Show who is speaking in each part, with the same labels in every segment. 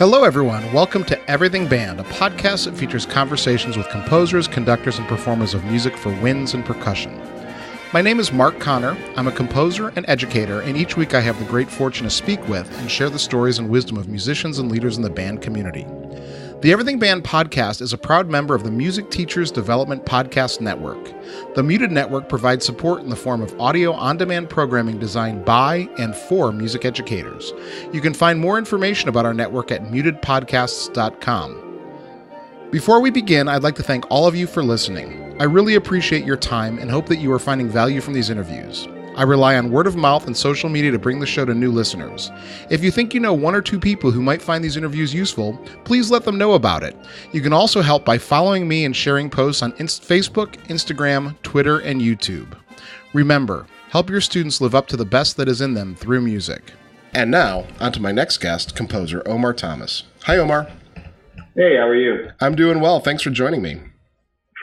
Speaker 1: Hello, everyone. Welcome to Everything Band, a podcast that features conversations with composers, conductors, and performers of music for winds and percussion. My name is Mark Connor. I'm a composer and educator, and each week I have the great fortune to speak with and share the stories and wisdom of musicians and leaders in the band community. The Everything Band podcast is a proud member of the Music Teachers Development Podcast Network. The Muted Network provides support in the form of audio on-demand programming designed by and for music educators. You can find more information about our network at mutedpodcasts.com. Before we begin, I'd like to thank all of you for listening. I really appreciate your time and hope that you are finding value from these interviews. I rely on word of mouth and social media to bring the show to new listeners. If you think you know one or two people who might find these interviews useful, please let them know about it. You can also help by following me and sharing posts on Facebook, Instagram, Twitter, and YouTube. Remember, help your students live up to the best that is in them through music. And now, on to my next guest, composer Omar Thomas. Hi, Omar.
Speaker 2: Hey, how are you?
Speaker 1: I'm doing well. Thanks for joining me.
Speaker 2: Of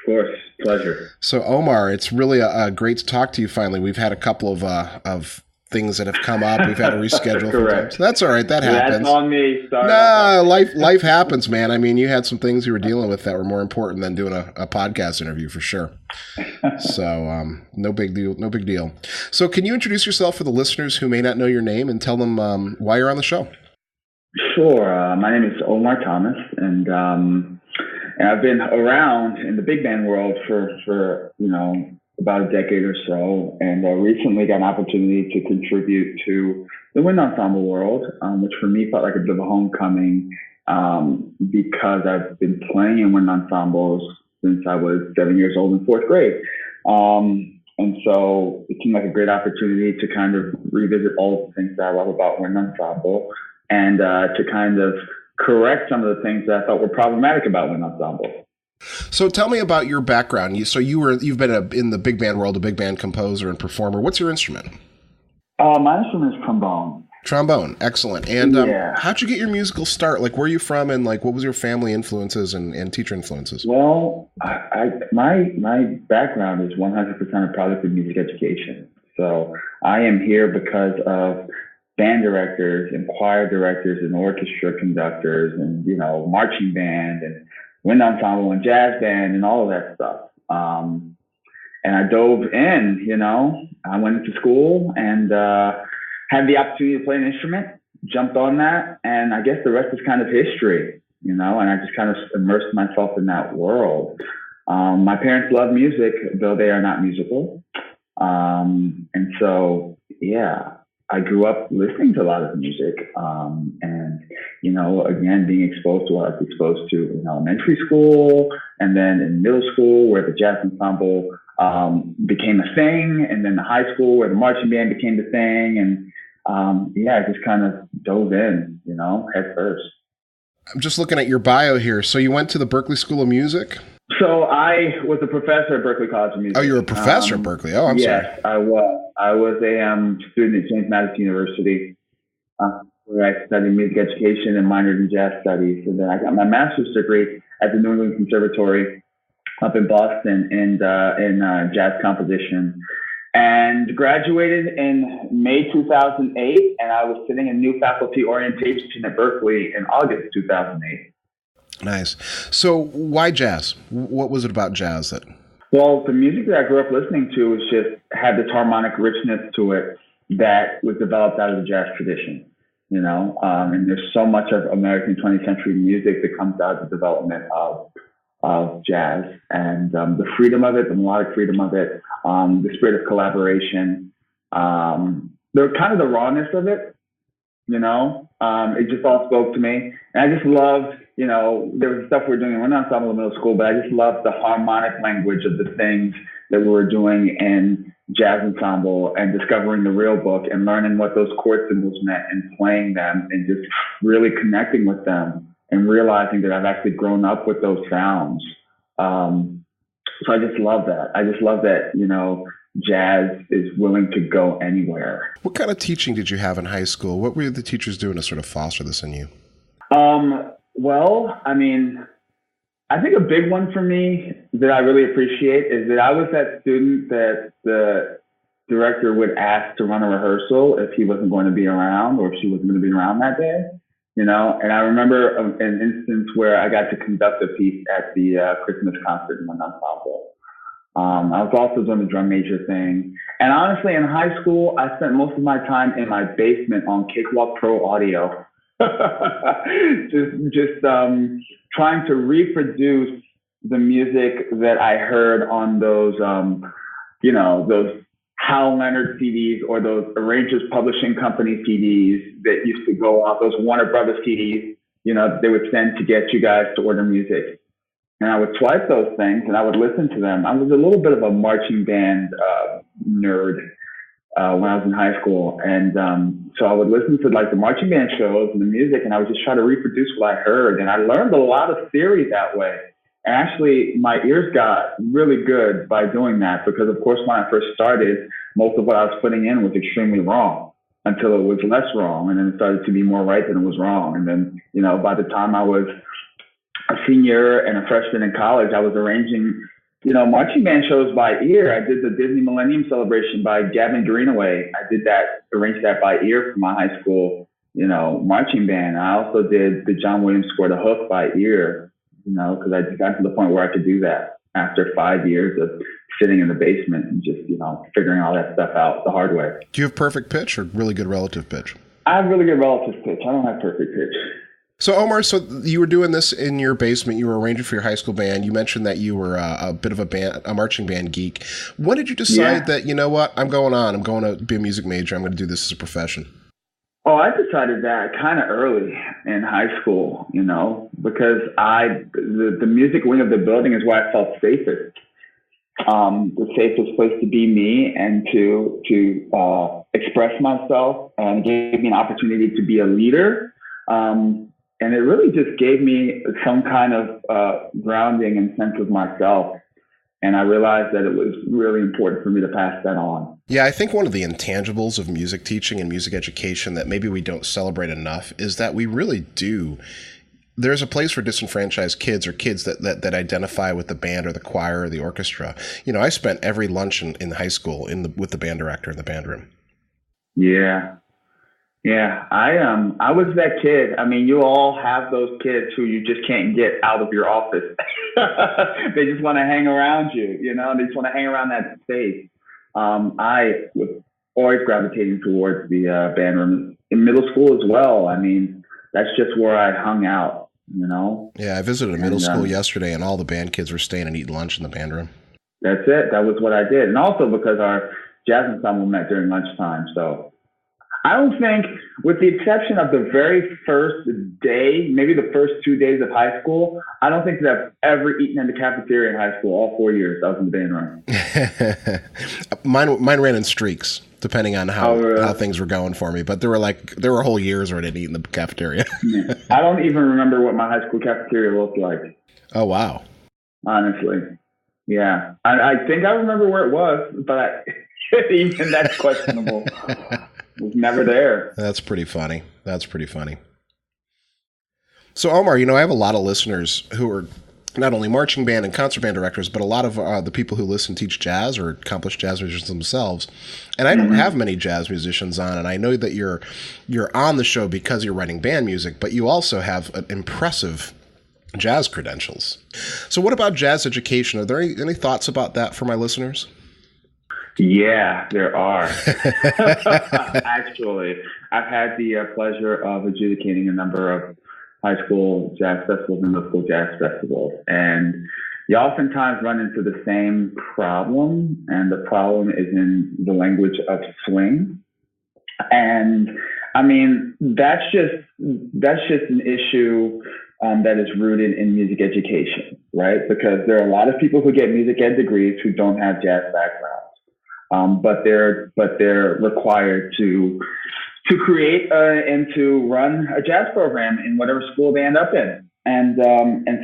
Speaker 2: course. Pleasure.
Speaker 1: So, Omar, it's really great to talk to you finally. We've had a couple of things that have come up. We've had to reschedule.
Speaker 2: Correct.
Speaker 1: So that's all right. That happens.
Speaker 2: That's on me. Sorry.
Speaker 1: Nah, life happens, man. I mean, you had some things you were dealing with that were more important than doing a podcast interview for sure. So, no big deal. No big deal. So, can you introduce yourself for the listeners who may not know your name and tell them why you're on the show?
Speaker 2: Sure. My name is Omar Thomas, and I've been around in the big band world for about a decade or so, and recently got an opportunity to contribute to the wind ensemble world, which for me felt like a bit of a homecoming because I've been playing in wind ensembles since I was 7 years old in fourth grade. And so it seemed like a great opportunity to kind of revisit all the things that I love about wind ensemble and to kind of correct some of the things that I thought were problematic about wind ensemble.
Speaker 1: So tell me about your background. You've been in the big band world, a big band composer and performer. What's your instrument?
Speaker 2: My instrument is trombone.
Speaker 1: Trombone, excellent. And
Speaker 2: Yeah.
Speaker 1: How'd you get your musical start? Like, where are you from, and like, what was your family influences and teacher influences?
Speaker 2: Well, my background is 100% a product of music education. So I am here because of band directors and choir directors and orchestra conductors and, marching band and wind ensemble and jazz band and all of that stuff. And I dove in, I went into school and had the opportunity to play an instrument, jumped on that, and I guess the rest is kind of history, and I just kind of immersed myself in that world. My parents love music, though they are not musical. And so, yeah. I grew up listening to a lot of music, and, again, being exposed to what I was exposed to in elementary school and then in middle school where the jazz ensemble became a thing, and then the high school where the marching band became the thing. And, I just kind of dove in, head first.
Speaker 1: I'm just looking at your bio here. So you went to the Berklee School of Music?
Speaker 2: So I was a professor at Berklee College of Music.
Speaker 1: Oh, you're a professor at Berklee. Oh, I'm sorry.
Speaker 2: Yes, I was. I was a student at James Madison University, where I studied music education and minored in jazz studies. And then I got my master's degree at the New England Conservatory up in Boston in jazz composition, and graduated in May 2008. And I was sitting in new faculty orientation at Berklee in August 2008.
Speaker 1: Nice. So why jazz? What was it about jazz that...
Speaker 2: Well, the music that I grew up listening to was just had this harmonic richness to it that was developed out of the jazz tradition, and there's so much of American 20th century music that comes out of the development of jazz, and the freedom of it, the melodic freedom of it, the spirit of collaboration, the kind of the rawness of it, it just all spoke to me. And I just loved, there was stuff we were doing in wind ensemble in middle school, but I just loved the harmonic language of the things that we were doing in jazz ensemble and discovering the real book and learning what those chord symbols meant and playing them and just really connecting with them and realizing that I've actually grown up with those sounds. So I just love that. I just love that, jazz is willing to go anywhere.
Speaker 1: What kind of teaching did you have in high school? What were the teachers doing to sort of foster this in you?
Speaker 2: Well, I think a big one for me that I really appreciate is that I was that student that the director would ask to run a rehearsal if he wasn't going to be around or if she wasn't going to be around that day. you know. And I remember an instance where I got to conduct a piece at the Christmas concert in an ensemble. I was also doing the drum major thing. And honestly, in high school, I spent most of my time in my basement on Cakewalk Pro Audio, just trying to reproduce the music that I heard on those, you know, those Hal Leonard CDs or those Arrangers Publishing Company CDs that used to go off, those Warner Brothers CDs, you know, they would send to get you guys to order music. And I would swipe those things and I would listen to them. I was a little bit of a marching band nerd when I was in high school. And so I would listen to like the marching band shows and the music, and I would just try to reproduce what I heard. And I learned a lot of theory that way. And actually, my ears got really good by doing that because, of course, when I first started, most of what I was putting in was extremely wrong until it was less wrong. And then it started to be more right than it was wrong. And then, you know, by the time I was a senior and a freshman in college, I was arranging, you know, marching band shows by ear. I did the Disney Millennium Celebration by Gavin Greenaway. I did that, arranged that by ear for my high school, you know, marching band. I also did the John Williams score, The Hook, by ear, you know, because I just got to the point where I could do that after 5 years of sitting in the basement and just, you know, figuring all that stuff out the hard way.
Speaker 1: Do you have perfect pitch or really good relative pitch?
Speaker 2: I have really good relative pitch. I don't have perfect pitch.
Speaker 1: So, Omar, so you were doing this in your basement. You were arranging for your high school band. You mentioned that you were a bit of a marching band geek. When did you decide that, you know what, I'm going to be a music major. I'm going to do this as a profession?
Speaker 2: Oh, I decided that kind of early in high school, you know, because the music wing of the building is where I felt safest. The safest place to be me and to express myself, and gave me an opportunity to be a leader. And it really just gave me some kind of grounding and sense of myself. And I realized that it was really important for me to pass that on.
Speaker 1: Yeah, I think one of the intangibles of music teaching and music education that maybe we don't celebrate enough is that we really do. There's a place for disenfranchised kids or kids that identify with the band or the choir or the orchestra. You know, I spent every lunch in high school with the band director in the band room.
Speaker 2: Yeah. Yeah, I was that kid. I mean, you all have those kids who you just can't get out of your office. They just want to hang around you, you know, they just want to hang around that space. I was always gravitating towards the band room in middle school as well. I mean, that's just where I hung out, you know. Yeah,
Speaker 1: I visited a middle school yesterday, and all the band kids were staying and eating lunch in the band room.
Speaker 2: That's it. That was what I did. And also because our jazz ensemble met during lunchtime, so I don't think, with the exception of the very first day, maybe the first 2 days of high school, I don't think that I've ever eaten in the cafeteria in high school. All 4 years I was in the band room.
Speaker 1: Mine ran in streaks, depending on how things were going for me. But there were whole years where I didn't eat in the cafeteria.
Speaker 2: I don't even remember what my high school cafeteria looked like.
Speaker 1: Oh, wow.
Speaker 2: Honestly. Yeah. I think I remember where it was, but even that's questionable. Was never there.
Speaker 1: That's pretty funny. So, Omar, you know, I have a lot of listeners who are not only marching band and concert band directors, but a lot of the people who listen teach jazz or accomplished jazz musicians themselves. And I don't have many jazz musicians on, and I know that you're on the show because you're writing band music, but you also have an impressive jazz credentials. So what about jazz education? Are there any thoughts about that for my listeners?
Speaker 2: Yeah, there are. Actually, I've had the pleasure of adjudicating a number of high school jazz festivals and middle school jazz festivals. And you oftentimes run into the same problem, and the problem is in the language of swing. And I mean, that's just an issue that is rooted in music education, right? Because there are a lot of people who get music ed degrees who don't have jazz backgrounds. But they're required to create and to run a jazz program in whatever school they end up in. And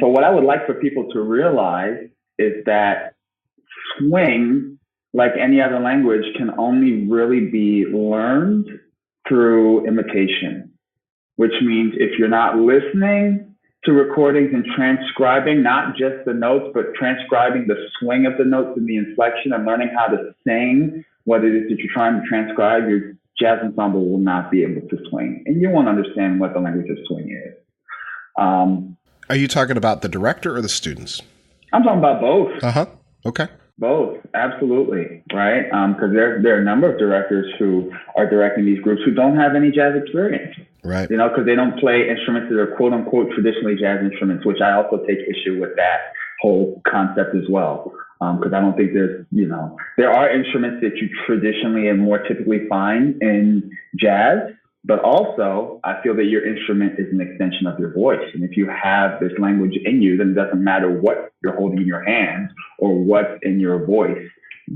Speaker 2: so what I would like for people to realize is that swing, like any other language, can only really be learned through imitation, which means if you're not listening to recordings and transcribing not just the notes, but transcribing the swing of the notes and the inflection and learning how to sing what it is that you're trying to transcribe, jazz ensemble will not be able to swing, and you won't understand what the language of swing is.
Speaker 1: Are you talking about the director or the students?
Speaker 2: I'm talking about both.
Speaker 1: Uh-huh. Okay.
Speaker 2: Both, absolutely, right? Because there are a number of directors who are directing these groups who don't have any jazz experience,
Speaker 1: right?
Speaker 2: Because they don't play instruments that are quote unquote traditionally jazz instruments, which I also take issue with that whole concept as well. Because I don't think there are instruments that you traditionally and more typically find in jazz, but also I feel that your instrument is an extension of your voice. And if you have this language in you, then it doesn't matter what you're holding in your hands or what's in your voice,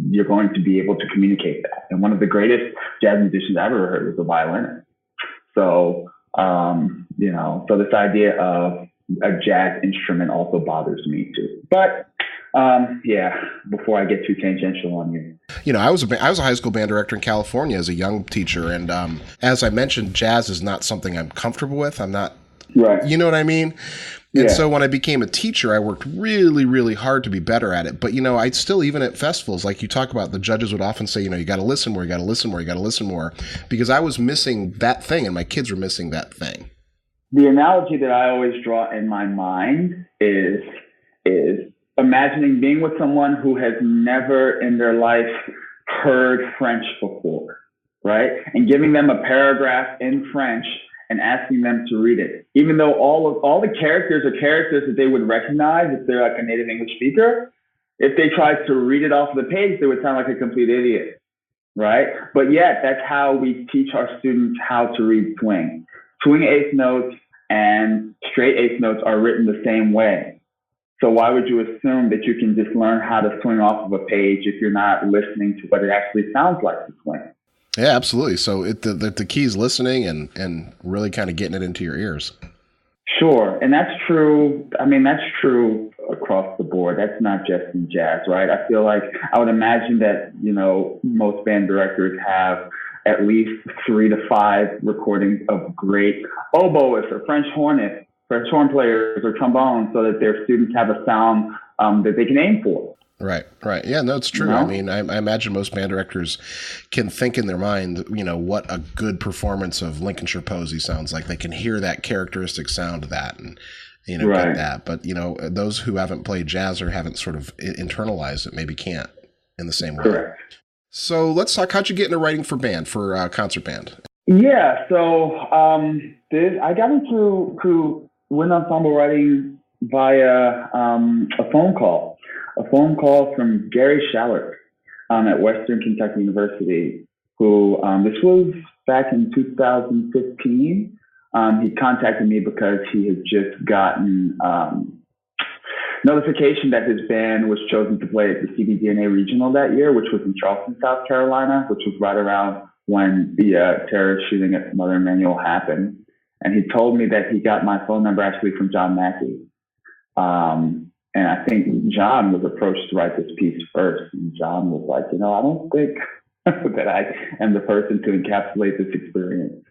Speaker 2: you're going to be able to communicate that. And one of the greatest jazz musicians I've ever heard was a violinist. So, so this idea of a jazz instrument also bothers me too. But before I get too tangential on you.
Speaker 1: I was a high school band director in California as a young teacher. And as I mentioned, jazz is not something I'm comfortable with. I'm not,
Speaker 2: right.
Speaker 1: You know what I mean? And so when I became a teacher, I worked really, really hard to be better at it. But, I still, even at festivals, like you talk about, the judges would often say, you got to listen more, you got to listen more, you got to listen more, because I was missing that thing and my kids were missing that thing.
Speaker 2: The analogy that I always draw in my mind is imagining being with someone who has never in their life heard French before, right? And giving them a paragraph in French and asking them to read it, even though all the characters are characters that they would recognize if they're like a native English speaker. If they tried to read it off the page, they would sound like a complete idiot, right? But yet, that's how we teach our students how to read swing. Swing eighth notes and straight eighth notes are written the same way. So why would you assume that you can just learn how to swing off of a page if you're not listening to what it actually sounds like to swing?
Speaker 1: Yeah, absolutely. So the key is listening and really kind of getting it into your ears.
Speaker 2: Sure. And that's true. I mean, that's true across the board. That's not just in jazz, right? I feel like I would imagine that, most band directors have at least 3 to 5 recordings of great oboists or French horn players or trombones so that their students have a sound that they can aim for.
Speaker 1: Right. Yeah, no, it's true. I mean, I imagine most band directors can think in their mind, what a good performance of Lincolnshire Posy sounds like. They can hear that characteristic sound of that and,
Speaker 2: right.
Speaker 1: get that. But, those who haven't played jazz or haven't sort of internalized it maybe can't in the same way.
Speaker 2: Correct.
Speaker 1: So let's talk, how'd you get into writing for concert band?
Speaker 2: Yeah. So I got into wind ensemble writing via a phone call from Gary Shallert at Western Kentucky University, who this was back in 2015. He contacted me because he had just gotten notification that his band was chosen to play at the cbDNA Regional that year, which was in Charleston, South Carolina, which was right around when the terrorist shooting at Mother Emanuel happened. And he told me that he got my phone number actually from John Mackey. And I think John was approached to write this piece first. And John was like, I don't think that I am the person to encapsulate this experience,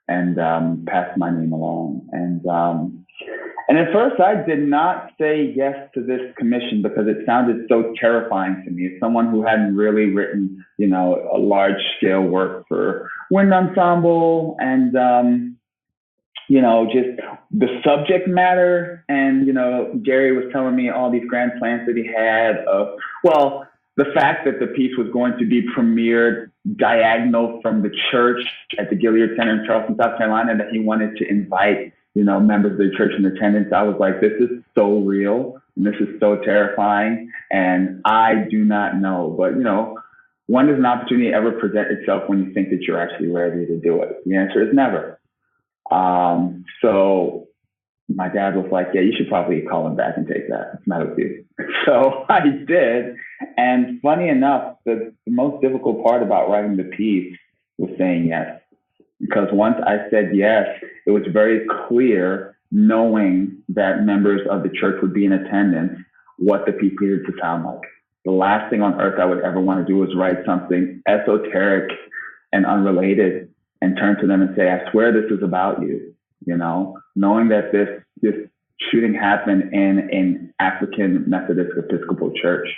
Speaker 2: and passed my name along. And at first I did not say yes to this commission because it sounded so terrifying to me. As someone who hadn't really written, a large scale work for wind ensemble and, just the subject matter. And, Gary was telling me all these grand plans that he had of, the fact that the piece was going to be premiered diagonal from the church at the Gilliard Center in Charleston, South Carolina, that he wanted to invite, members of the church in attendance. I was like, this is so real and this is so terrifying. And I do not know, but, when does an opportunity ever present itself when you think that you're actually ready to do it? The answer is never. So my dad was like, yeah, you should probably call him back and take that. It's not with you. So I did. And funny enough, the most difficult part about writing the piece was saying yes. Because once I said yes, it was very clear, knowing that members of the church would be in attendance, what the piece needed to sound like. The last thing on earth I would ever want to do was write something esoteric and unrelated and turn to them and say, I swear this is about you, knowing that this shooting happened in an African Methodist Episcopal church.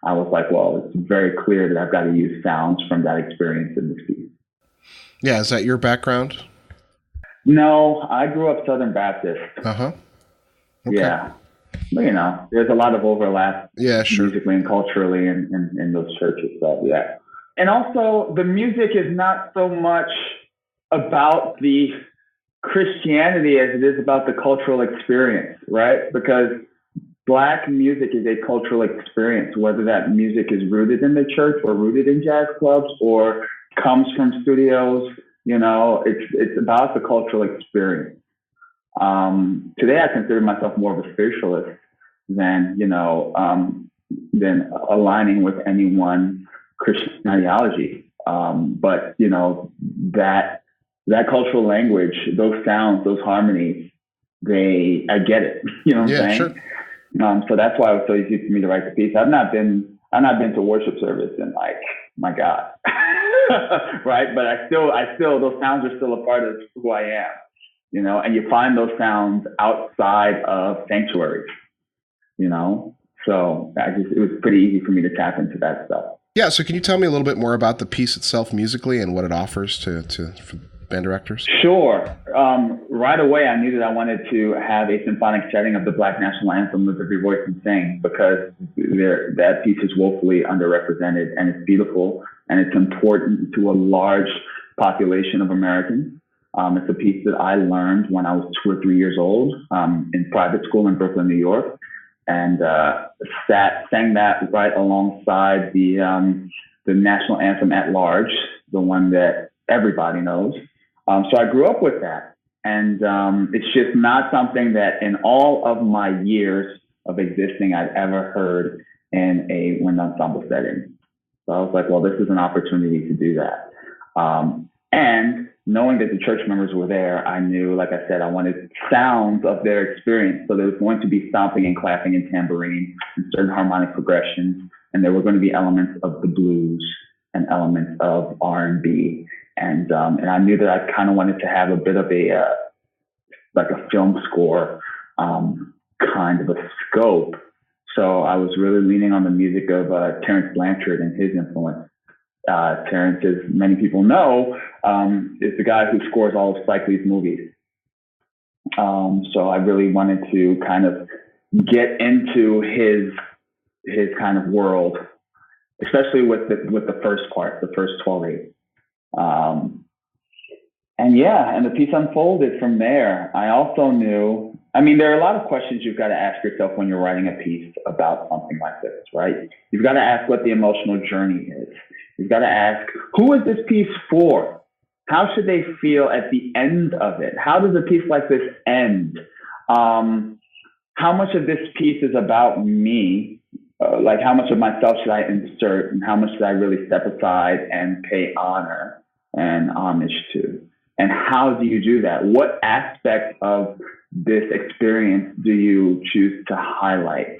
Speaker 2: I was like, well, it's very clear that I've got to use sounds from that experience in this piece.
Speaker 1: Yeah, is that your background?
Speaker 2: No, I grew up Southern Baptist.
Speaker 1: Uh-huh. Okay.
Speaker 2: Yeah. But, there's a lot of overlap
Speaker 1: sure.
Speaker 2: musically and culturally in those churches. So, yeah. And also, the music is not so much about the Christianity as it is about the cultural experience, right? Because Black music is a cultural experience, whether that music is rooted in the church or rooted in jazz clubs or comes from studios. It's about the cultural experience. Today, I consider myself more of a spiritualist than aligning with any one Christian ideology. But that cultural language, those sounds, those harmonies, I get it. You know what I'm saying?
Speaker 1: Sure.
Speaker 2: So that's why it was so easy for me to write the piece. I've not been to worship service in my God, right? But I still, those sounds are still a part of who I am, and you find those sounds outside of sanctuaries, so it was pretty easy for me to tap into that stuff.
Speaker 1: Yeah. So can you tell me a little bit more about the piece itself musically and what it offers for band directors?
Speaker 2: Sure. Right away, I knew that I wanted to have a symphonic setting of the Black National Anthem, Lift Up Your Voice and Sing, because that piece is woefully underrepresented, and it's beautiful, and it's important to a large population of Americans. It's a piece that I learned when I was 2 or 3 years old in private school in Brooklyn, New York, and sang that right alongside the national anthem at large, the one that everybody knows. So I grew up with that, and it's just not something that in all of my years of existing I'd ever heard in a wind ensemble setting. So I was like, well, this is an opportunity to do that. And knowing that the church members were there, I knew, like I said, I wanted sounds of their experience. So there was going to be stomping and clapping and tambourine and certain harmonic progressions, and there were going to be elements of the blues and elements of R&B. And I knew that I kind of wanted to have a bit of a film score kind of a scope. So I was really leaning on the music of Terrence Blanchard and his influence. Terrence, as many people know, is the guy who scores all of Spike Lee's movies. So I really wanted to kind of get into his kind of world, especially with the first part, the first 12/8. And the piece unfolded from there. I also knew, there are a lot of questions you've got to ask yourself when you're writing a piece about something like this, right? You've got to ask what the emotional journey is. You've got to ask, who is this piece for? How should they feel at the end of it? How does a piece like this end? How much of this piece is about me? How much of myself should I insert, and how much should I really step aside and pay honor and homage to? And how do you do that? What aspect of this experience do you choose to highlight,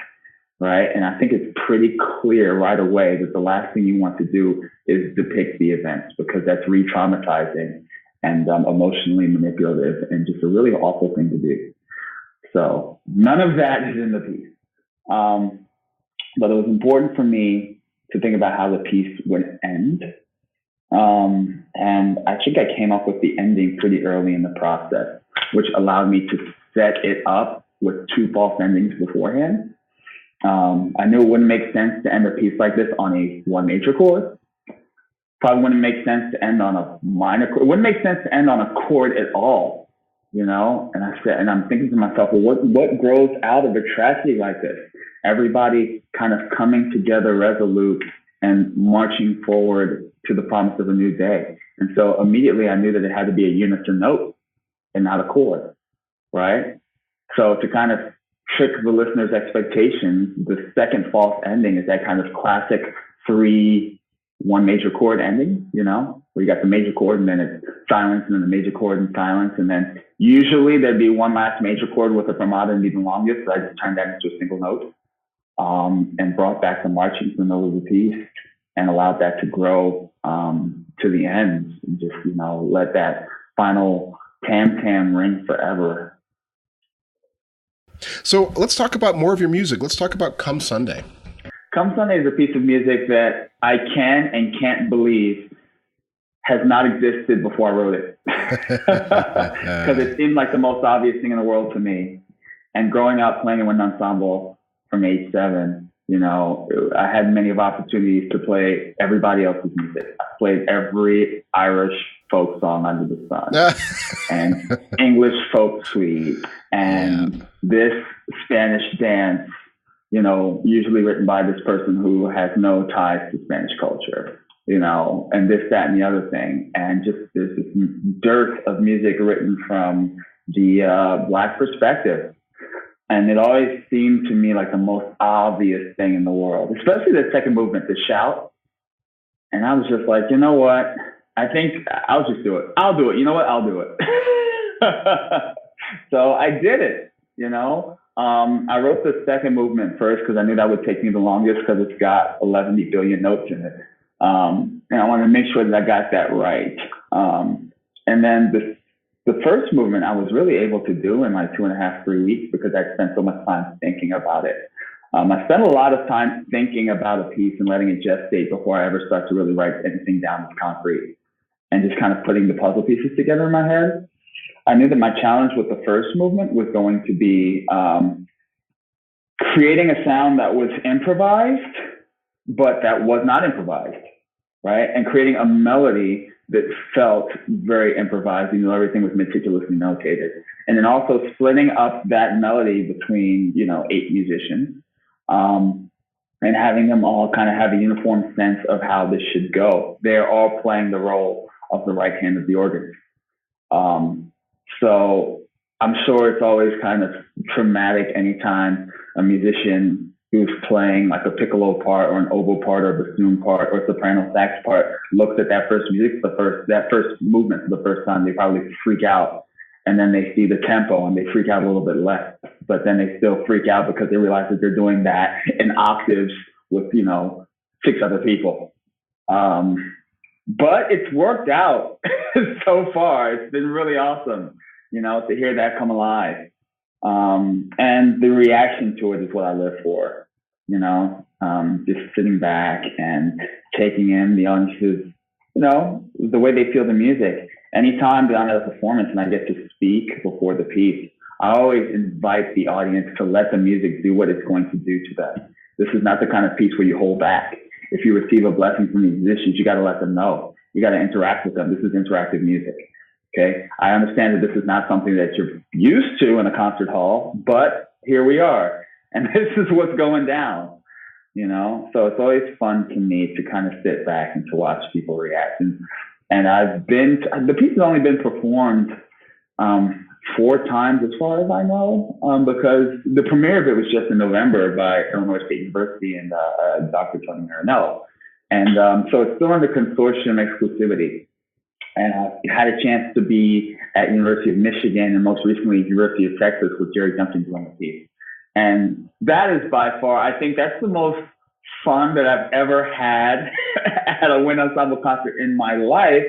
Speaker 2: right? And I think it's pretty clear right away that the last thing you want to do is depict the events, because that's re-traumatizing and emotionally manipulative and just a really awful thing to do. So none of that is in the piece. But it was important for me to think about how the piece would end. And I think I came up with the ending pretty early in the process, which allowed me to set it up with 2 false endings beforehand. I knew it wouldn't make sense to end a piece like this on a 1 major chord. Probably wouldn't make sense to end on a minor chord. It wouldn't make sense to end on a chord at all, And I'm thinking to myself, well, what grows out of a tragedy like this? Everybody kind of coming together resolute and marching forward to the promise of a new day. And so immediately I knew that it had to be a unison note and not a chord, right? So to kind of trick the listener's expectations, the second false ending is that kind of classic 3-1 major chord ending, where you got the major chord and then it's silence and then the major chord and silence. And then usually there'd be one last major chord with a fermata and be the longest. So I just turned that into a single note and brought back the marching to the middle of the piece and allowed that to grow to the end and just, let that final tam-tam ring forever.
Speaker 1: So let's talk about more of your music. Let's talk about Come Sunday. Come
Speaker 2: Sunday is a piece of music that I can and can't believe has not existed before I wrote it. Because it seemed like the most obvious thing in the world to me. And growing up playing in an ensemble from age 7, you know, I had many of opportunities to play everybody else's music. I played every Irish folk song under the sun, and English folk suite, and this Spanish dance, you know, usually written by this person who has no ties to Spanish culture, you know, and this, that, and the other thing. And just there's this dearth of music written from the Black perspective. And it always seemed to me like the most obvious thing in the world, especially the second movement, the shout. And I was just like, you know what? I think I'll just do it. I'll do it. You know what? I'll do it. So I did it, you know. I wrote the second movement first because I knew that would take me the longest because it's got 11 billion notes in it. And I wanted to make sure that I got that right. And then the first movement I was really able to do in like 2.5, 3 weeks because I spent so much time thinking about it. I spent a lot of time thinking about a piece and letting it gestate before I ever start to really write anything down with concrete and just kind of putting the puzzle pieces together in my head. I knew that my challenge with the first movement was going to be creating a sound that was improvised, but that was not improvised, right? And creating a melody that felt very improvised, even though everything was meticulously notated. And then also splitting up that melody between, you know, 8 musicians, and having them all kind of have a uniform sense of how this should go. They're all playing the role of the right hand of the organ. So I'm sure it's always kind of traumatic anytime a musician who's playing like a piccolo part or an oboe part or a bassoon part or a soprano sax part looks at that first music, that first movement for the first time. They probably freak out, and then they see the tempo and they freak out a little bit less, but then they still freak out because they realize that they're doing that in octaves with, you know, 6 other people. But it's worked out so far. It's been really awesome, you know, to hear that come alive. And the reaction to it is what I live for, you know, just sitting back and taking in the audience's, you know, the way they feel the music. Anytime that I'm at a performance and I get to speak before the piece, I always invite the audience to let the music do what it's going to do to them. This is not the kind of piece where you hold back. If you receive a blessing from the musicians, you got to let them know. You got to interact with them. This is interactive music. Okay. I understand that this is not something that you're used to in a concert hall, but here we are. And this is what's going down, you know? So it's always fun to me to kind of sit back and to watch people react. And the piece has only been performed 4 times as far as I know, because the premiere of it was just in November by Illinois State University and Dr. Tony Marinello. And so it's still under consortium exclusivity. And I had a chance to be at University of Michigan and most recently University of Texas with Jerry Duncan doing the piece. And that is by far, I think that's the most fun that I've ever had at a wind ensemble concert in my life,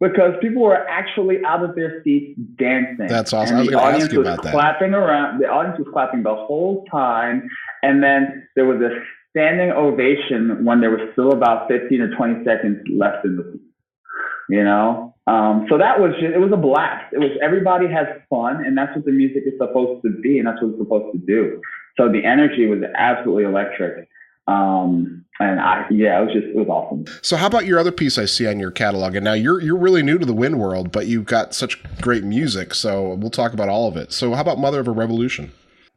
Speaker 2: because people were actually out of their seats dancing.
Speaker 1: That's awesome. I was going to ask you about that.
Speaker 2: Clapping around. The audience was clapping the whole time. And then there was a standing ovation when there was still about 15 or 20 seconds left in the piece. You know, so that was just, it was a blast. It was, everybody has fun, and that's what the music is supposed to be, and that's what it's supposed to do. So the energy was absolutely electric. And it was awesome.
Speaker 1: So how about your other piece I see on your catalog? And now you're really new to the wind world, but you've got such great music. So we'll talk about all of it. So how about Mother of a Revolution?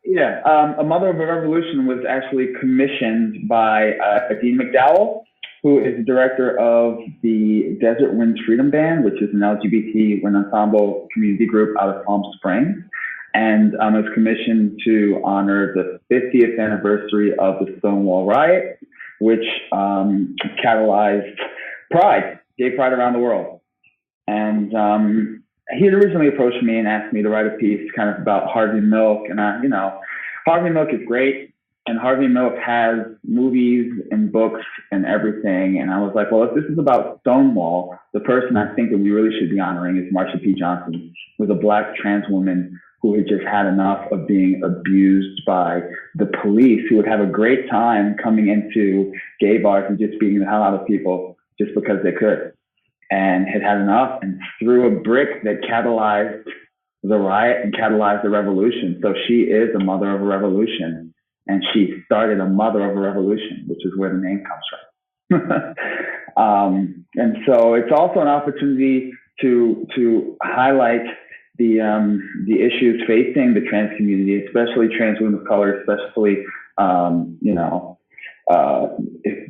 Speaker 2: Yeah, A Mother of a Revolution was actually commissioned by Dean McDowell, who is the director of the Desert Winds Freedom Band, which is an LGBT wind ensemble community group out of Palm Springs. And it was commissioned to honor the 50th anniversary of the Stonewall Riot, which catalyzed pride, gay pride around the world. And he had originally approached me and asked me to write a piece kind of about Harvey Milk. And Harvey Milk is great. And Harvey Milk has movies and books and everything. And I was like, well, if this is about Stonewall, the person I think that we really should be honoring is Marsha P. Johnson, who was a Black trans woman who had just had enough of being abused by the police, who would have a great time coming into gay bars and just beating the hell out of people just because they could. and had enough and threw a brick that catalyzed the riot and catalyzed the revolution. So she is a mother of a revolution, and she started a mother of a revolution, which is where the name comes from. And so it's also an opportunity to highlight the issues facing the trans community, especially trans women of color, especially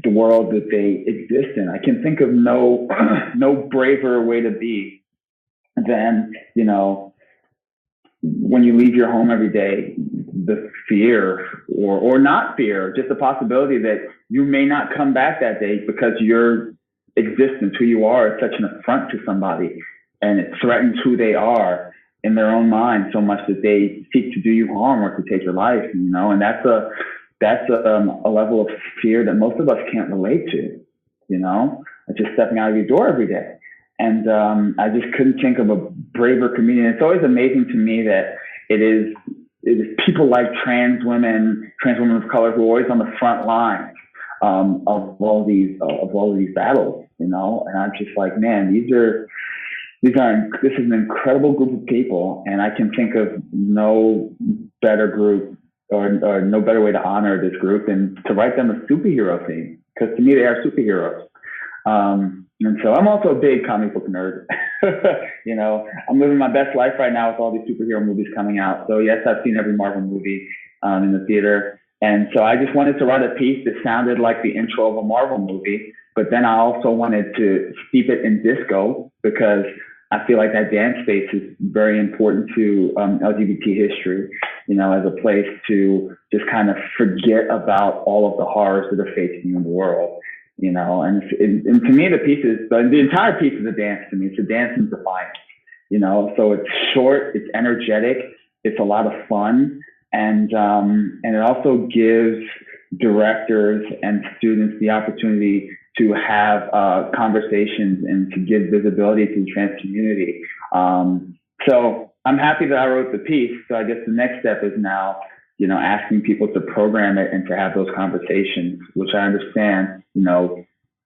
Speaker 2: the world that they exist in. I can think of no braver way to be than, when you leave your home every day, the fear or not fear, just the possibility that you may not come back that day because your existence, who you are, is such an affront to somebody, and it threatens who they are in their own mind so much that they seek to do you harm or to take your life, and that's a level of fear that most of us can't relate to, just stepping out of your door every day. And I just couldn't think of a braver community. It's always amazing to me that it is people like trans women of color who are always on the front lines of all these battles, And I'm just like, man, this is an incredible group of people, and I can think of no better group or no better way to honor this group than to write them a superhero theme, because to me they are superheroes. And so I'm also a big comic book nerd. I'm living my best life right now with all these superhero movies coming out. So yes, I've seen every Marvel movie in the theater. And so I just wanted to write a piece that sounded like the intro of a Marvel movie, but then I also wanted to steep it in disco, because I feel like that dance space is very important to LGBT history, as a place to just kind of forget about all of the horrors that are facing in the world. And to me, the entire piece is a dance to me. It's a dance in defiance, so it's short, it's energetic, it's a lot of fun. And it also gives directors and students the opportunity to have conversations and to give visibility to the trans community. So I'm happy that I wrote the piece. So I guess the next step is now, asking people to program it and to have those conversations, which I understand,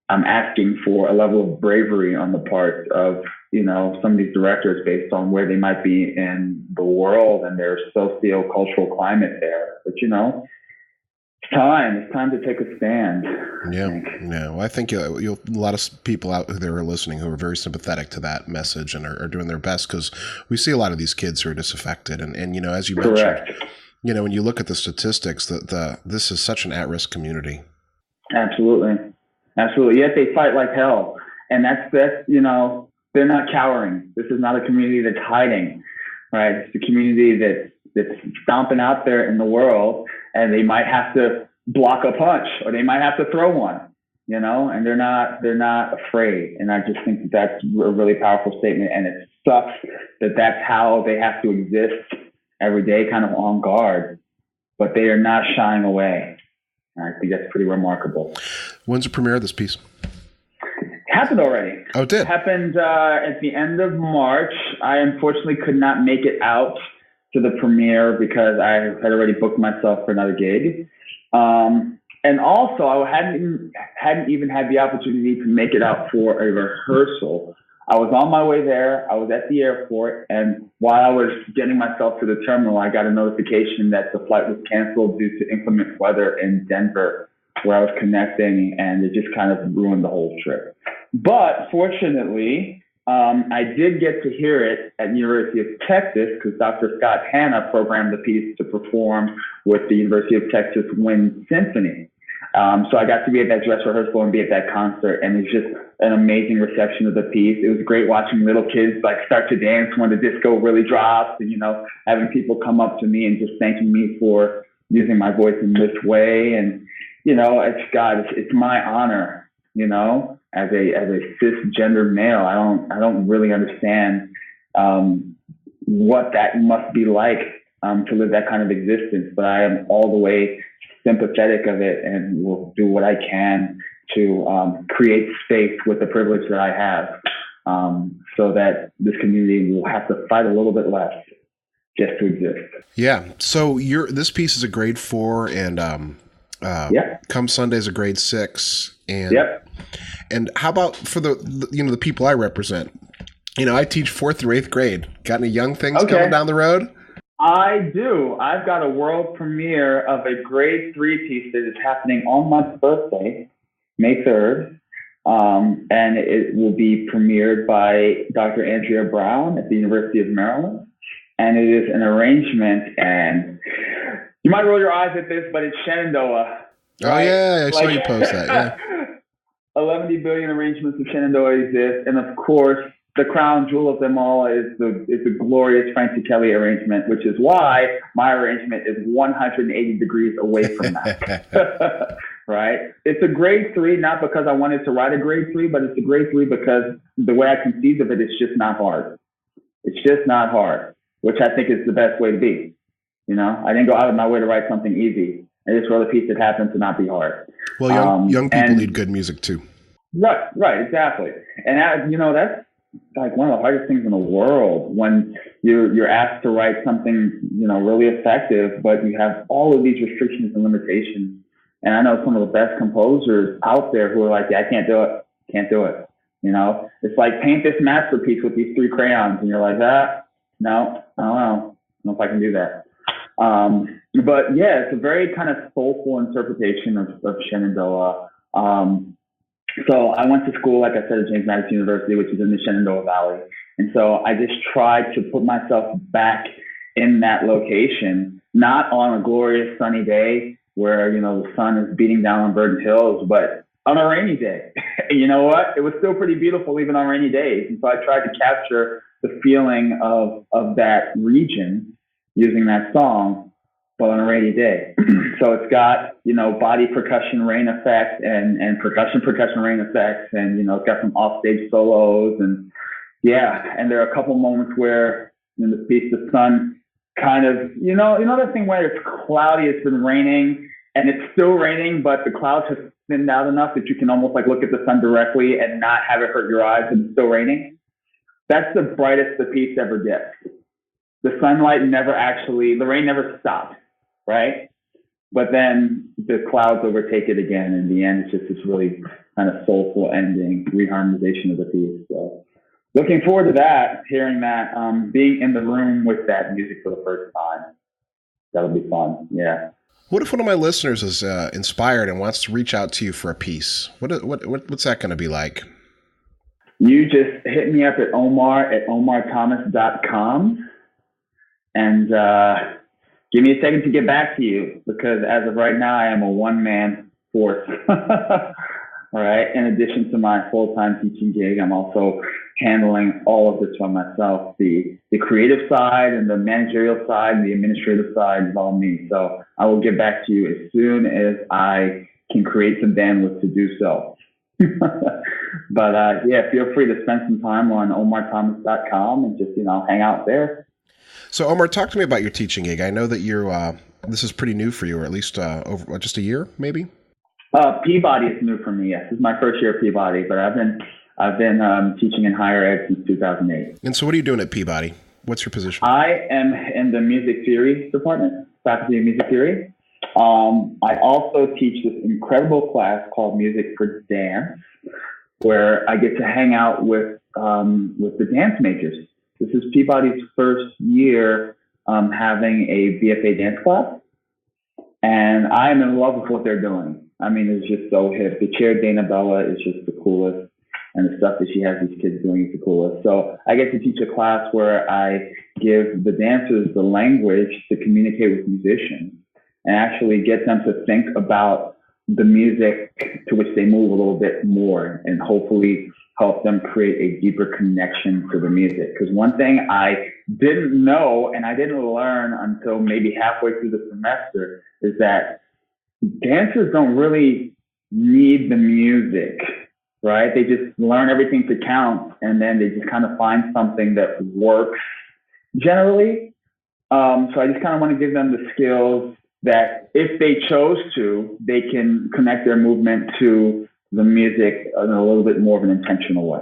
Speaker 2: I'm asking for a level of bravery on the part of, some of these directors based on where they might be in the world and their socio-cultural climate there. But, it's time to take a stand.
Speaker 1: Yeah. Well, I think you'll a lot of people out there are listening who are very sympathetic to that message and are doing their best, because we see a lot of these kids who are disaffected. And as you
Speaker 2: Correct.
Speaker 1: mentioned, when you look at the statistics, this is such an at-risk community.
Speaker 2: Absolutely. Yet they fight like hell. And that's they're not cowering. This is not a community that's hiding, right? It's a community that's stomping out there in the world, and they might have to block a punch or they might have to throw one, and they're not afraid. And I just think that's a really powerful statement. And it sucks that that's how they have to exist every day, kind of on guard, but they are not shying away. And I think that's pretty remarkable.
Speaker 1: When's the premiere of this piece?
Speaker 2: Happened already.
Speaker 1: Oh, it did?
Speaker 2: Happened at the end of March. I unfortunately could not make it out to the premiere because I had already booked myself for another gig. And also I hadn't even had the opportunity to make it out for a rehearsal. I was on my way there. I was at the airport, and while I was getting myself to the terminal, I got a notification that the flight was canceled due to inclement weather in Denver, where I was connecting, and it just kind of ruined the whole trip. But fortunately, I did get to hear it at the University of Texas, because Dr. Scott Hanna programmed the piece to perform with the University of Texas Wind Symphony. So I got to be at that dress rehearsal and be at that concert, and it's just an amazing reception of the piece. It was great watching little kids start to dance when the disco really drops, and having people come up to me and just thanking me for using my voice in this way. And it's my honor, as a cisgender male. I don't really understand what that must be like to live that kind of existence, but I am all the way sympathetic of it and will do what I can to create space with the privilege that I have, so that this community will have to fight a little bit less just to exist.
Speaker 1: Yeah. So this piece is a grade 4, and Come Sunday's a grade 6, and
Speaker 2: yep.
Speaker 1: And how about for the people I represent? I teach 4th through 8th grade. Got any young things coming down the road?
Speaker 2: I do. I've got a world premiere of a grade 3 piece that is happening on my birthday, May 3rd. And it will be premiered by Dr. Andrea Brown at the University of Maryland. And it is an arrangement, and you might roll your eyes at this, but it's Shenandoah.
Speaker 1: Right? Oh, yeah. I saw you post that, yeah.
Speaker 2: 11 billion arrangements of Shenandoah exist. And of course, the crown jewel of them all is the glorious Francie Kelly arrangement, which is why my arrangement is 180 degrees away from that. Right? It's a grade 3, not because I wanted to write a grade 3, but it's a grade 3 because the way I conceived of it, it's just not hard. It's just not hard, which I think is the best way to be. I didn't go out of my way to write something easy. I just wrote a piece that happens to not be hard.
Speaker 1: Well, young people need good music too.
Speaker 2: Right, exactly. And that's like one of the hardest things in the world when you're asked to write something, really effective, but you have all of these restrictions and limitations. And I know some of the best composers out there who are like, yeah, I can't do it. It's like paint this masterpiece with these 3 crayons. And you're like, no, I don't know if I can do that. But yeah, it's a very kind of soulful interpretation of Shenandoah. So I went to school, like I said, at James Madison University, which is in the Shenandoah Valley. And so I just tried to put myself back in that location, not on a glorious sunny day where, the sun is beating down on verdant hills, but on a rainy day. You know what? It was still pretty beautiful even on rainy days. And so I tried to capture the feeling of that region using that song, but on a rainy day. So it's got, body percussion rain effects and percussion rain effects. And, it's got some offstage solos. And yeah, and there are a couple moments where in the piece, the sun kind of, that thing where it's cloudy, it's been raining and it's still raining, but the clouds have thinned out enough that you can almost like look at the sun directly and not have it hurt your eyes and it's still raining. That's the brightest the piece ever gets. The the rain never stopped, right? But then the clouds overtake it again. In the end, it's just this really kind of soulful ending, reharmonization of the piece. So looking forward to that, hearing that, being in the room with that music for the first time. That'll be fun. Yeah.
Speaker 1: What if one of my listeners is inspired and wants to reach out to you for a piece? What's that going to be like?
Speaker 2: You just hit me up at omarthomas.com and give me a second to get back to you, because as of right now, I am a one-man force. All right. In addition to my full-time teaching gig, I'm also handling all of this by myself. The creative side and the managerial side and the administrative side is all me. So I will get back to you as soon as I can create some bandwidth to do so. But yeah, feel free to spend some time on omarthomas.com and just, hang out there.
Speaker 1: So Omar, talk to me about your teaching gig. I know that you're, this is pretty new for you, or at least over just a year, maybe?
Speaker 2: Peabody is new for me. Yes, this is my first year at Peabody, but I've been teaching in higher ed since 2008.
Speaker 1: And so what are you doing at Peabody? What's your position?
Speaker 2: I am in the music theory department, faculty of music theory. I also teach this incredible class called Music for Dance, where I get to hang out with the dance majors. This is Peabody's first year having a BFA dance class, and I am in love with what they're doing. I mean, it's just so hip. The chair, Dana Bella, is just the coolest, and the stuff that she has these kids doing is the coolest. So I get to teach a class where I give the dancers the language to communicate with musicians and actually get them to think about the music to which they move a little bit more, and hopefully help them create a deeper connection to the music. Because one thing I didn't know, and I didn't learn until maybe halfway through the semester, is that dancers don't really need the music, right? They just learn everything to count, and then they just kind of find something that works generally. So I just kind of want to give them the skills that if they chose to, they can connect their movement to the music in a little bit more of an intentional way.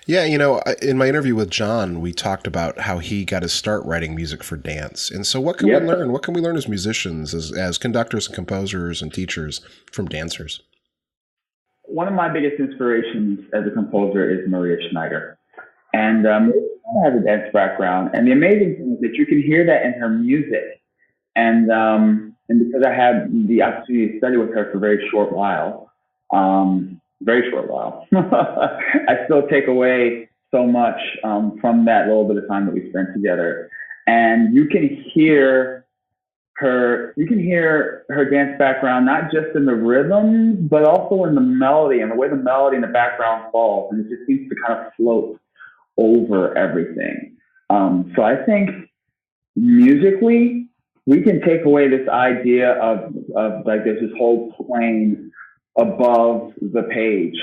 Speaker 1: Yeah, in my interview with John, we talked about how he got his start writing music for dance. And so what can we learn? What can we learn as musicians, as conductors and composers and teachers from dancers?
Speaker 2: one of my biggest inspirations as a composer is Maria Schneider. And Maria has a dance background. And the amazing thing is that you can hear that in her music. And because I had the opportunity to study with her for a very short while, I still take away so much from that little bit of time that we spent together. And you can hear her dance background, not just in the rhythms, but also in the melody and the way the melody in the background falls. And it just seems to kind of float over everything. So I think musically, we can take away this idea of like there's this whole plane above the page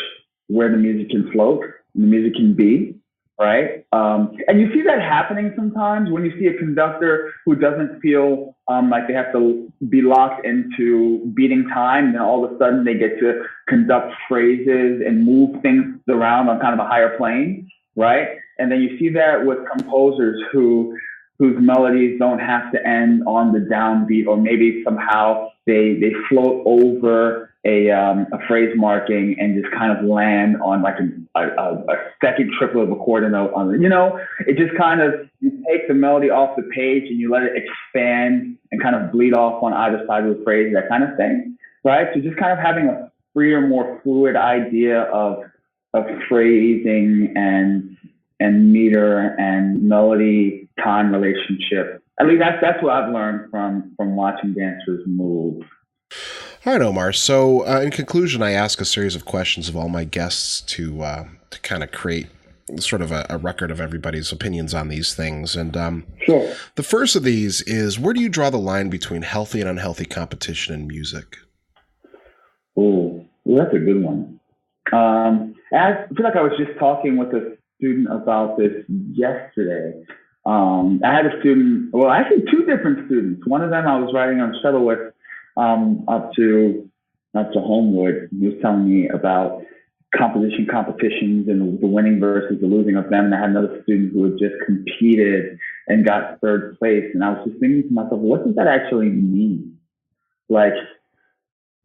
Speaker 2: where the music can float and the music can be, right? And you see that happening sometimes when you see a conductor who doesn't feel like they have to be locked into beating time, and then all of a sudden they get to conduct phrases and move things around on kind of a higher plane, right? And then you see that with composers whose melodies don't have to end on the downbeat, or maybe somehow they float over a phrase marking and just kind of land on like a second triplet of a quarter note on it. It just kind of, you take the melody off the page and you let it expand and kind of bleed off on either side of the phrase, that kind of thing, right? So just kind of having a freer, more fluid idea of phrasing and meter and melody time relationship. At least that's what I've learned from watching dancers move.
Speaker 1: All right, Omar. So in conclusion, I ask a series of questions of all my guests to kind of create sort of a record of everybody's opinions on these things. And
Speaker 2: Sure.
Speaker 1: The first of these is, where do you draw the line between healthy and unhealthy competition in music?
Speaker 2: Oh, that's a good one. I feel like I was just talking with a student about this yesterday. I had a student, well, actually two different students. One of them I was riding on a shuttle with up to Homewood. He was telling me about competitions and the winning versus the losing of them. And I had another student who had just competed and got third place. And I was just thinking to myself, what does that actually mean? Like,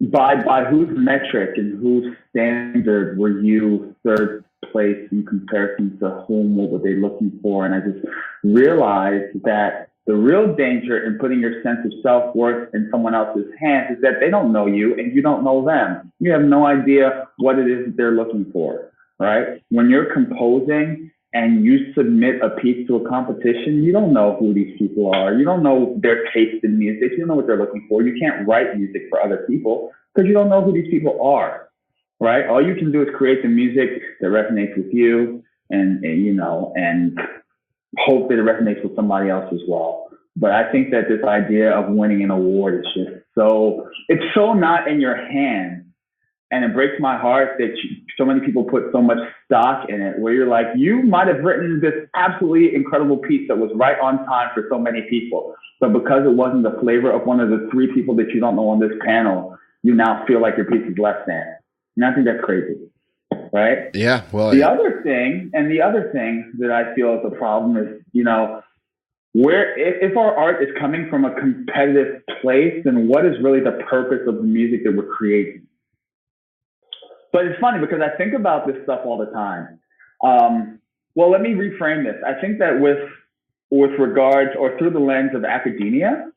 Speaker 2: by whose metric and whose standard were you third place in comparison to whom? What were they looking for? And I just realized that the real danger in putting your sense of self-worth in someone else's hands is that they don't know you and you don't know them. You have no idea what it is that they're looking for, right? When you're composing and you submit a piece to a competition, you don't know who these people are. You don't know their taste in music. You don't know what they're looking for. You can't write music for other people because you don't know who these people are, right? All you can do is create the music that resonates with you and hope that it resonates with somebody else as well. But I think that this idea of winning an award is just it's so not in your hands. And it breaks my heart that so many people put so much stock in it, where you're like, you might have written this absolutely incredible piece that was right on time for so many people, but because it wasn't the flavor of one of the three people that you don't know on this panel, you now feel like your piece is less than. And I think that's crazy, right?
Speaker 1: Yeah. Well,
Speaker 2: the other thing that I feel is a problem is, where if our art is coming from a competitive place, then what is really the purpose of the music that we're creating? But it's funny because I think about this stuff all the time. Well, let me reframe this. I think that with regards or through the lens of academia,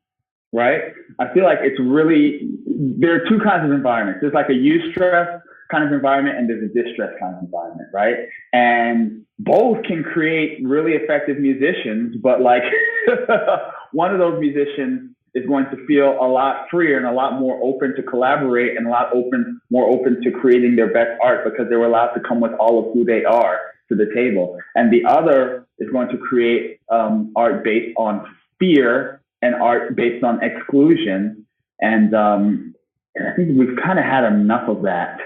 Speaker 2: right? I feel like it's really, there are two kinds of environments. There's like a eustress kind of environment and there's a distress kind of environment, right? And both can create really effective musicians, but like one of those musicians is going to feel a lot freer and a lot more open to collaborate and a lot more open to creating their best art because they were allowed to come with all of who they are to the table. And the other is going to create art based on fear and art based on exclusion. And I think we've kind of had enough of that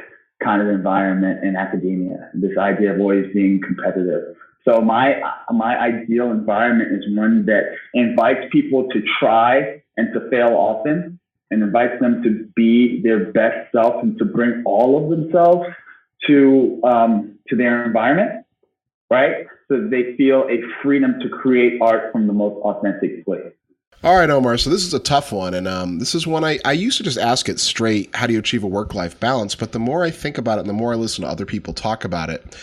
Speaker 2: kind of environment in academia, this idea of always being competitive. So my ideal environment is one that invites people to try and to fail often and invites them to be their best self and to bring all of themselves to their environment, right? So that they feel a freedom to create art from the most authentic place.
Speaker 1: All right, Omar. So this is a tough one, and this is one I used to just ask it straight. How do you achieve a work-life balance? But the more I think about it, and the more I listen to other people talk about it,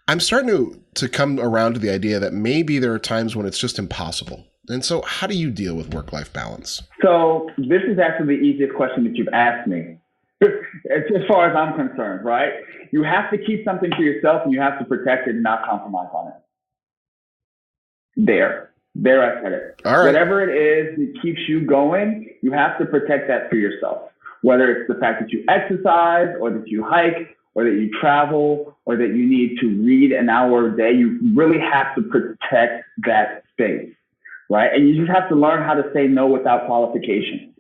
Speaker 1: I'm starting to come around to the idea that maybe there are times when it's just impossible. And so, how do you deal with work-life balance?
Speaker 2: So this is actually the easiest question that you've asked me, as far as I'm concerned. Right? You have to keep something to yourself, and you have to protect it and not compromise on it. There, I said it.
Speaker 1: All right.
Speaker 2: Whatever it is that keeps you going, you have to protect that for yourself. Whether it's the fact that you exercise or that you hike or that you travel or that you need to read an hour a day, you really have to protect that space, right? And you just have to learn how to say no without qualification.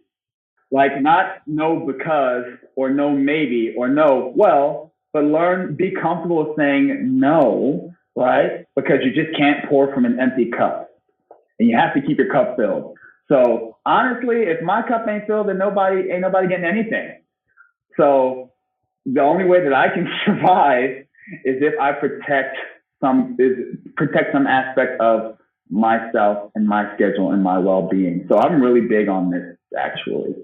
Speaker 2: Like not no because or no maybe or no well, but be comfortable with saying no, right? Because you just can't pour from an empty cup. And you have to keep your cup filled. So honestly, if my cup ain't filled, then ain't nobody getting anything. So the only way that I can survive is if I protect some aspect of myself and my schedule and my well-being. So I'm really big on this, actually.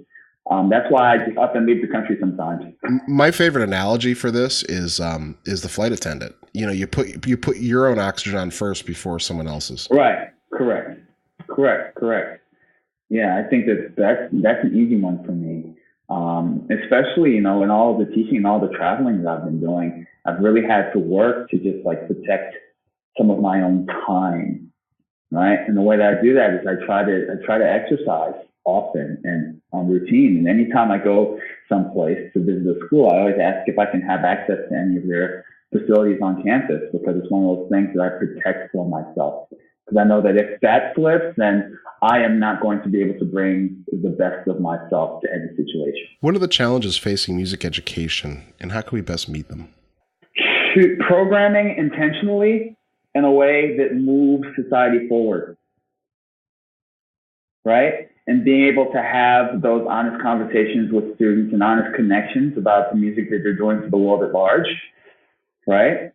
Speaker 2: That's why I just up and leave the country sometimes.
Speaker 1: My favorite analogy for this is the flight attendant. You know, you put your own oxygen on first before someone else's.
Speaker 2: Right. Correct. Yeah, I think that's an easy one for me. Especially, in all of the teaching and all the traveling that I've been doing, I've really had to work to just like protect some of my own time, right? And the way that I do that is I try to exercise often and on routine. And anytime I go someplace to visit a school, I always ask if I can have access to any of their facilities on campus, because it's one of those things that I protect for myself. Because I know that if that flips, then I am not going to be able to bring the best of myself to any situation.
Speaker 1: What are the challenges facing music education, and how can we best meet them?
Speaker 2: Programming intentionally in a way that moves society forward, right? And being able to have those honest conversations with students and honest connections about the music that they're doing for the world at large, right?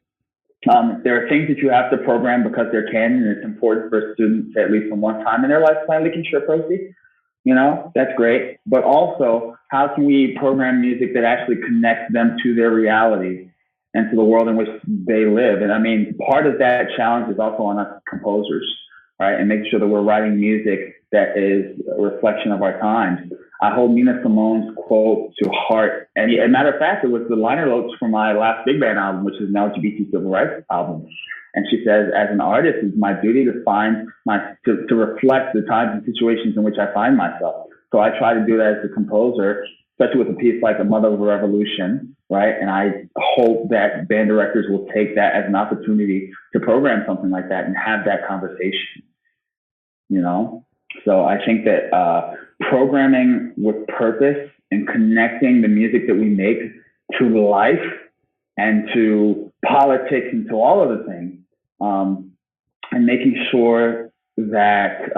Speaker 2: There are things that you have to program because they're canon, and it's important for students to, at least from one time in their lifetime, they can share proceeds. That's great. But also, how can we program music that actually connects them to their reality and to the world in which they live? And I mean, part of that challenge is also on us composers, right? And making sure that we're writing music that is a reflection of our times. I hold Nina Simone's quote to heart. And as a matter of fact, it was the liner notes for my last big band album, which is an LGBT civil rights album. And she says, as an artist, it's my duty to to reflect the times and situations in which I find myself. So I try to do that as a composer, especially with a piece like A Mother of a Revolution, right? And I hope that band directors will take that as an opportunity to program something like that and have that conversation, So I think that programming with purpose and connecting the music that we make to life and to politics and to all of the things, and making sure that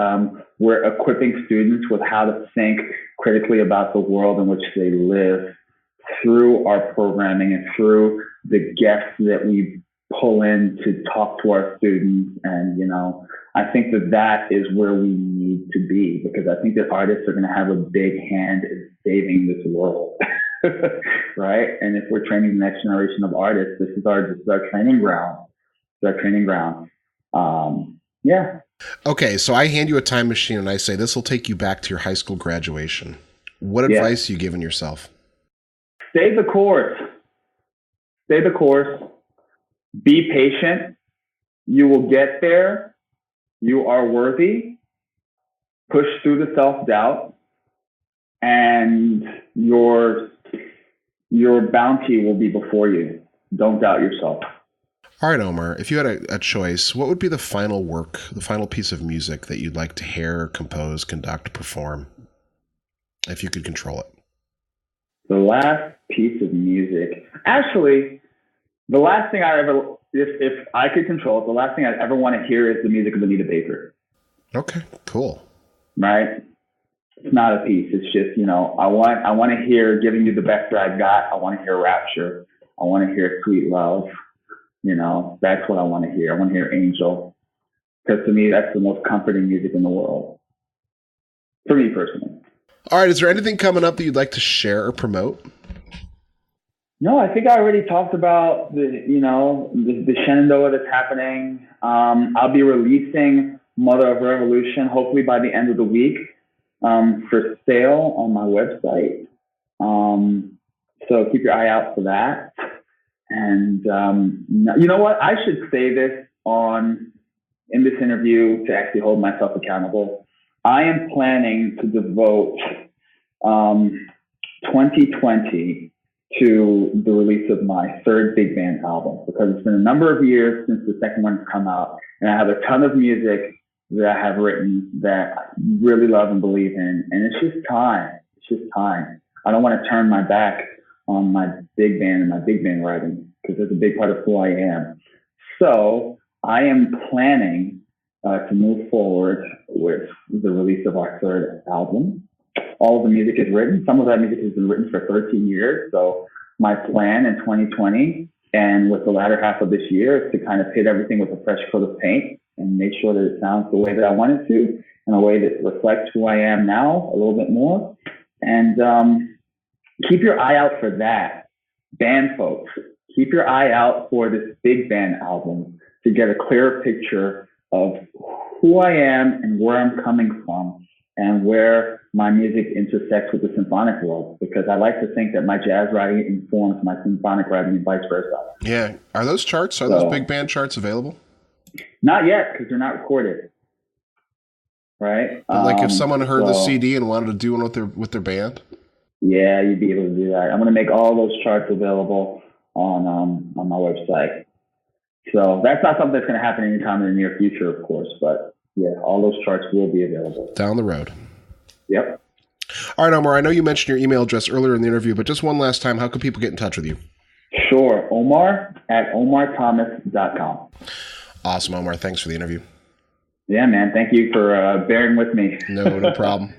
Speaker 2: we're equipping students with how to think critically about the world in which they live through our programming and through the guests that we pull in to talk to our students. And, I think that is where we need to be, because I think that artists are going to have a big hand in saving this world, right? And if we're training the next generation of artists, this is our training ground. Yeah.
Speaker 1: Okay, so I hand you a time machine and I say, this will take you back to your high school graduation. What advice are you giving yourself?
Speaker 2: Stay the course. Be patient. You will get there. You are worthy. Push through the self-doubt, and your bounty will be before you. Don't doubt yourself.
Speaker 1: All right, Omar, if you had a choice, what would be the final piece of music that you'd like to hear, compose, conduct, perform, if you could control it?
Speaker 2: The last piece of music, actually, the last thing if I could control it, the last thing I'd ever want to hear is the music of Anita Baker.
Speaker 1: Okay, cool.
Speaker 2: Right? It's not a piece. It's just, I want to hear Giving You the Best That I've Got. I want to hear Rapture. I want to hear Sweet Love. That's what I want to hear. I want to hear Angel. Because to me, that's the most comforting music in the world. for me personally.
Speaker 1: All right. Is there anything coming up that you'd like to share or promote?
Speaker 2: No, I think I already talked about the Shenandoah that's happening. I'll be releasing Mother of Revolution hopefully by the end of the week for sale on my website. So keep your eye out for that. And you know what? I should say this in this interview to actually hold myself accountable. I am planning to devote 2020 to the release of my third big band album, because it's been a number of years since the second one's come out, and I have a ton of music that I have written that I really love and believe in, and it's just time. It's just time. I don't want to turn my back on my big band and my big band writing, because it's a big part of who I am. So I am planning to move forward with the release of our third album. All of the music is written. Some of that music has been written for 13 years. So my plan in 2020 and with the latter half of this year is to kind of hit everything with a fresh coat of paint and make sure that it sounds the way that I want it to, in a way that reflects who I am now a little bit more. And keep your eye out for that. Band folks, keep your eye out for this big band album to get a clearer picture of who I am and where I'm coming from, and where my music intersects with the symphonic world, because I like to think that my jazz writing informs my symphonic writing and vice versa.
Speaker 1: Yeah. Are those those big band charts available?
Speaker 2: Not yet, because they're not recorded. Right?
Speaker 1: Like if someone heard the CD and wanted to do one with their band?
Speaker 2: Yeah, you'd be able to do that. I'm going to make all those charts available on my website. So that's not something that's going to happen anytime in the near future, of course, but yeah, all those charts will be available.
Speaker 1: Down the road.
Speaker 2: Yep.
Speaker 1: All right, Omar, I know you mentioned your email address earlier in the interview, but just one last time, how can people get in touch with you?
Speaker 2: Sure. Omar at omarthomas.com.
Speaker 1: Awesome, Omar. Thanks for the interview.
Speaker 2: Yeah, man. Thank you for bearing with me.
Speaker 1: No problem.